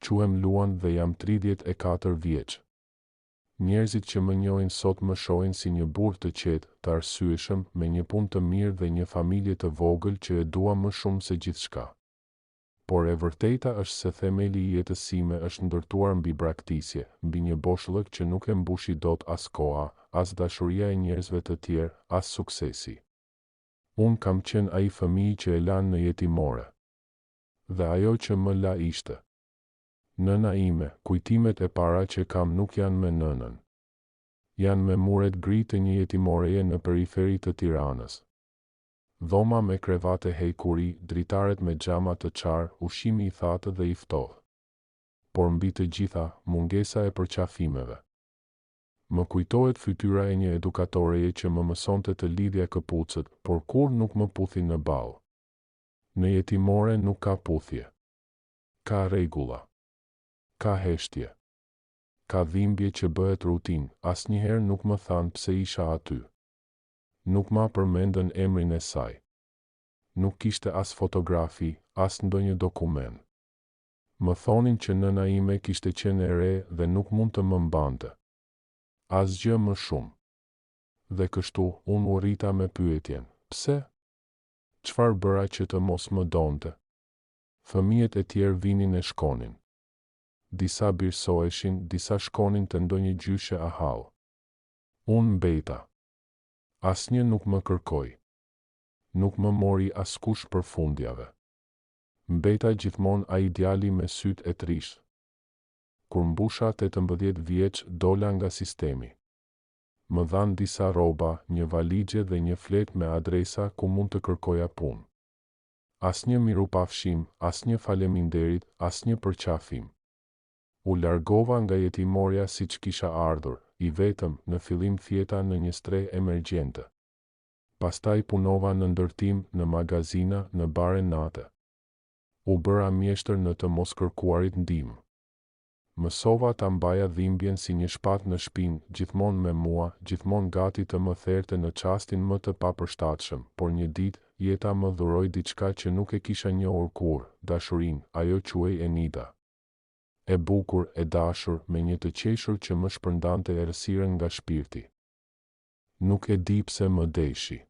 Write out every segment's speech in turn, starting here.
Quhem Luan dhe jam 34 vjeç. Njerëzit që më njohin sot më shohin si një burr të qetë, të arsyeshëm, me një punë të mirë dhe një familje të vogël që e dua më shumë se gjithçka. Por e vërteta është se themeli i jetës sime është ndërtuar mbi braktisje, mbi një boshllëk që nuk e mbushi dot as koha, as dashuria e njerëzve të tjerë, as suksesi. Unë kam qenë ai fëmijë që e lanë në jetimore. Dhe ajo që më la ishte nëna ime. Kujtimet e para që kam nuk janë me nënën. Janë me muret gri të një jetimoreje në periferi të Tiranës. Dhoma me krevate hejkuri, dritaret me xhama të qarë, ushqimi i thatë dhe i ftohtë. Por mbi të gjitha, mungesa e përqafimeve. Më kujtohet fytyra e një edukatoreje që më mësonte të lidhja këpucët, por kur nuk më puthi në ballë. Në jetimore nuk ka puthje. Ka rregulla. Ka heshtje. Ka dhimbje që bëhet rutin, asnjëherë nuk më thanë pse isha aty. Nuk ma përmendën emrin e saj. Nuk kishte as fotografi, as ndonjë dokument. Më thonin që nëna ime kishte qenë e re dhe nuk mund të më mbante. Asgjë më shumë. Dhe kështu, unë u rrita me pyetjen, pse? Çfarë bëra që të mos më donte? Fëmijët e tjerë vinin e shkonin. Disa birsoheshin, disa shkonin të ndonjë gjyshe ahall. Unë mbeta. Asnjë nuk më kërkoi. Nuk më mori askush përfundjave. Mbeta gjithmonë ai djali me sytë e trishtë. Kur mbusha 18 vjeç, dola nga sistemi. Më dhanë disa rroba, një valixhe dhe një flet me adresa ku mund të kërkoja punë. Asnjë mirupafshim, asnjë faleminderit, asnjë përqafim. U largova nga jetimorja siç kisha ardhur, i vetëm, në fillim thjeta në një streh emergjente. Pastaj punova në ndërtim, në magazina, në bare nate. U bëra mjeshtër në të mos kërkuarit ndihmë. Mësova ta mbaja dhimbjen si një shpatë në shpinë, gjithmonë me mua, gjithmonë gati të më therte në çastin më të papërshtatshëm, por një ditë, jeta më dhuroi diçka që nuk e kisha njohur kurrë, dashurinë, ajo quhej Enida. E bukur, e dashur, me një të qeshur që më shpërndante errësirën nga shpirti. Nuk e di pse më deshi.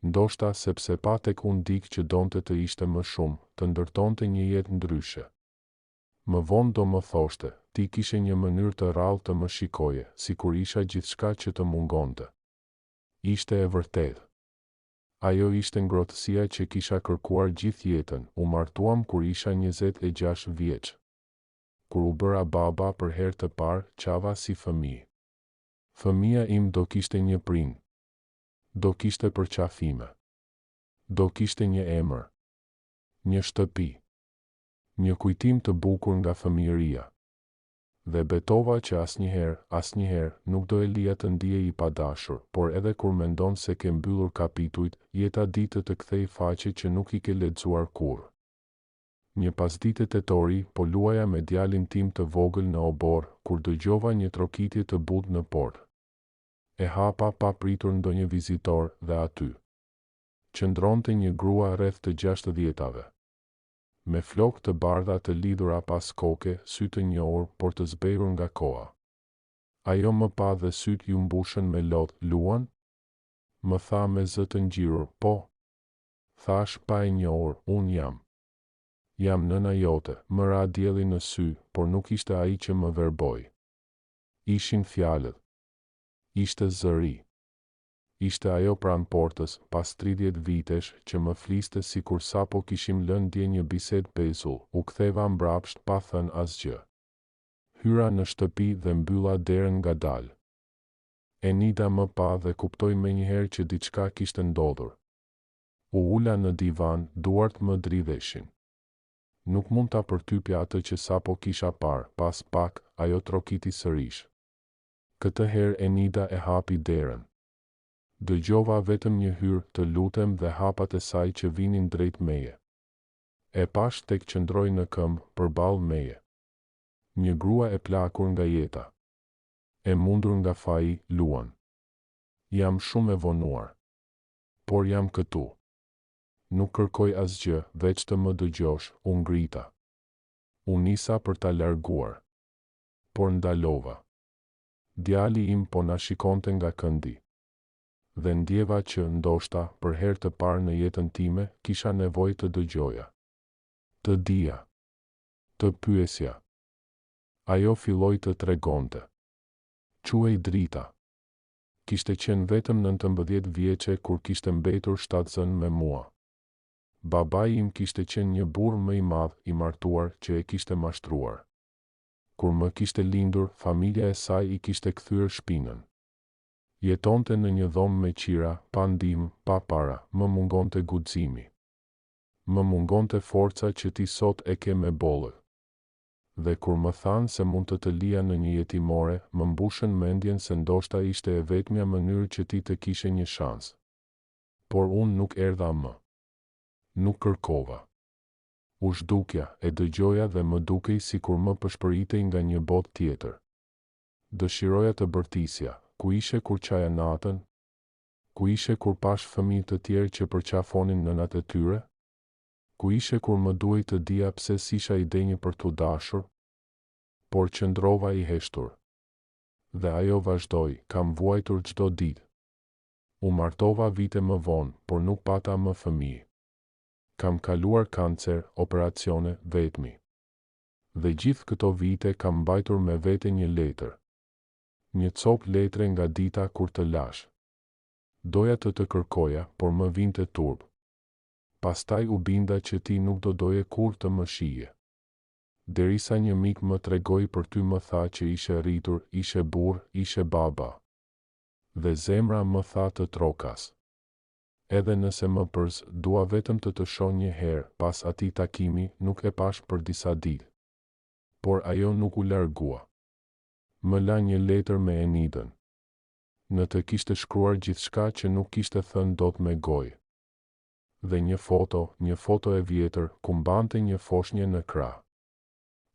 Ndoshta sepse pa tek unë dikë që donte të ishte më shumë, të ndërtonte një jetë ndryshe. Më vonë do më thoshte, ti kishe një mënyrë të rrallë të më shikoje, sikur isha gjithçka që të mungonte. Ishte e vërtetë. Ajo ishte ngrohtësia që kisha kërkuar gjithë jetën. U martuam kur isha 26 vjeç. Kur u bëra baba për herë të parë, qava si fëmijë. Fëmia im do kishte një prind. Do kishte përqafime. Do kishte një emër. Një shtëpi. Një kujtim të bukur nga fëmijëria. Dhe betova që asnjëherë nuk do e lija të ndiej i padashur, por edhe kur mendon se ke mbyllur kapitujt, jeta ditë të kthej faqe që nuk i ke lexuar kurrë. Një pasdite tetori, po luaja me djalin tim të vogël në obor, kur dëgjova një trokitje të butë në portë. E hapa pa pritur ndonjë vizitor dhe aty qëndronte një grua rreth të 60-tave. Me flokë të bardha të lidhura pas koke, sy të njohur, por të zbehur nga koha. Ajo më pa dhe sytë ju mbushën me lot. Luan? Më tha me zë të ngjirur. Po. Thash pa e njohur, unë jam. Jam nëna jote, më ra dielli në sy, por nuk ishte ai që më verboi. Ishin fjalët. Ishte zëri. Ishte ajo pranë portës, pas 30 vitesh, që më fliste sikur sapo kishim lënë dje një bisedë pezull. U ktheva mbrapsht pa thënë asgjë. Hyra në shtëpi dhe mbylla derën ngadalë. Enida më pa dhe kuptoi menjëherë që diçka kishte ndodhur. U ula në divan, duart më dridheshin. Nuk mund ta përtypja atë që sapo kisha parë, pas pak, ajo trokiti sërish. Këtë herë Enida e hapi derën. Dëgjova vetëm një hyrë, të lutem, dhe hapat e saj që vinin drejt meje. E pash tek qëndroi në këmbë, përballë meje. Një grua e plakur nga jeta. E mundur nga faji. Luan. Jam shumë e vonuar. Por jam këtu. Nuk kërkoj asgjë, veç të më dëgjosh. U ngrita. U nisa për ta larguar, por ndalova. Djali im po na shikonte nga këndi. Dhe ndjeva që ndoshta për herë të parë në jetën time kisha nevojë të dëgjoja. Të dija. Të pyesja. Ajo filloi të tregonte. Quhej Drita. Kishte qenë vetëm 19 vjeçe kur kishte mbetur shtatzën me mua. Babai im kishte qenë një burr më i madh i martuar që e kishte mashtruar. Kur më kishte lindur, familja e saj i kishte kthyer shpinën. Jetonte në një dhomë me qira, pa ndihmë, pa para, më mungonte guximi. Më mungonte forca që ti sot e ke me bollë. Dhe kur më thanë se mund të lija në një jetimore, më mbushën mendjen se ndoshta ishte e vetmja mënyrë që ti të kishe një shans. Por unë nuk erdha më. Nuk kërkova. U zhdukja, e dëgjoja dhe më dukej sikur më përshpëritej nga një botë tjetër. Dëshiroja të bërtisja, ku ishe kur qaja natën? Ku ishe kur pash fëmijë të tjerë që përqafonin nënat e tyre? Ku ishe kur më duhej të dija pse s'isha i denjë për t'u dashur? Por qëndrova i heshtur. Dhe ajo vazhdoi, kam vuajtur çdo ditë. U martova vite më vonë, por nuk pata më fëmijë. Kam kaluar kancer, operacione, vetmi. Dhe gjithë këto vite kam mbajtur me vete një letër. Një copë letre nga dita kur të lash. Doja të kërkoja, por më vinte turp. Pastaj u binda që ti nuk do doje kur të më shije. Derisa një mik më tregoi për ty, më tha që ishe rritur, ishe burr, ishe baba. Dhe zemra më tha të trokas. Edhe nëse më përs, dua vetëm të shoh një herë, pas atij takimi nuk e pash për disa ditë. Por ajo nuk u largua. Më la një letër me Enidën. Në të kishte shkruar gjithçka që nuk kishte thënë dot me gojë. Dhe një foto e vjetër, ku mbante një foshnjë në krah.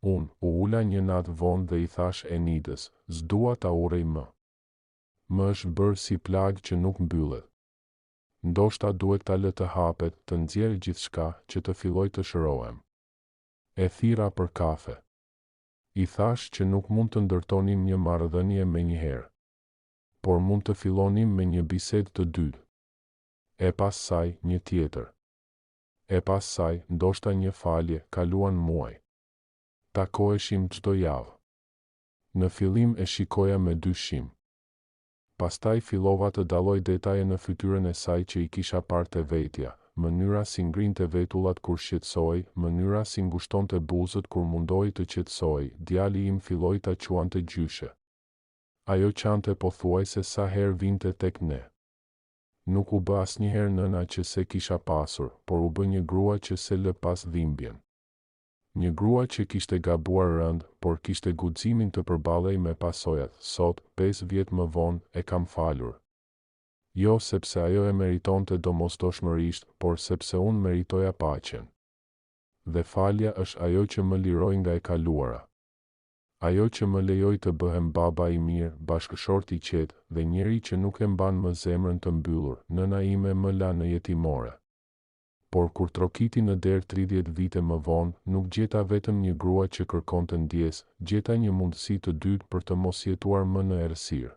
Unë u ula një natë vonë dhe i thash Enidës, s'dua ta urrej më. Më është bërë si plagë që nuk mbyllet. Ndoshta duhet ta lë të hapet, të nxjerrë gjithçka, që të filloj të shërohem. E thira për kafe. I thash që nuk mund të ndërtonim një marrëdhënie me njëherë, por mund të fillonim me një bisedë të dytë. E pas saj, një tjetër. E pas saj, ndoshta një falje, kaluan muaj. Takoheshim çdo javë. Në fillim e shikoja me dyshim. Pastaj fillova të dalloj detaje në fytyrën e saj që i kisha parë te vetja, mënyra si ngrinte vetullat kur shqetësohej, mënyra si ngushtonte buzët kur mundohej të qetësohej. Djali im filloi ta quante gjyshe. Ajo qante pothuajse sa herë vinte tek ne. Nuk u bë asnjëherë nëna që se kisha pasur, por u bë një grua që se lë pas dhimbjen. Një grua që kishte gabuar rënd, por kishte guximin të përballej me pasojat. Sot, 5 vjet më vonë, e kam falur. Jo sepse ajo e meritonte domosdoshmërisht, por sepse unë meritoja paqen. Dhe falja është ajo që më liroi nga e kaluara. Ajo që më lejoi të bëhem baba i mirë, bashkëshort i qetë, dhe njeri që nuk e mban më zemrën të mbyllur. Nëna ime më la në jetimore. Por kur trokiti në derë 30 vite më vonë, nuk gjeta vetëm një grua që kërkonte ndjes, gjeta një mundësi të dytë për të mos jetuar më në errësirë.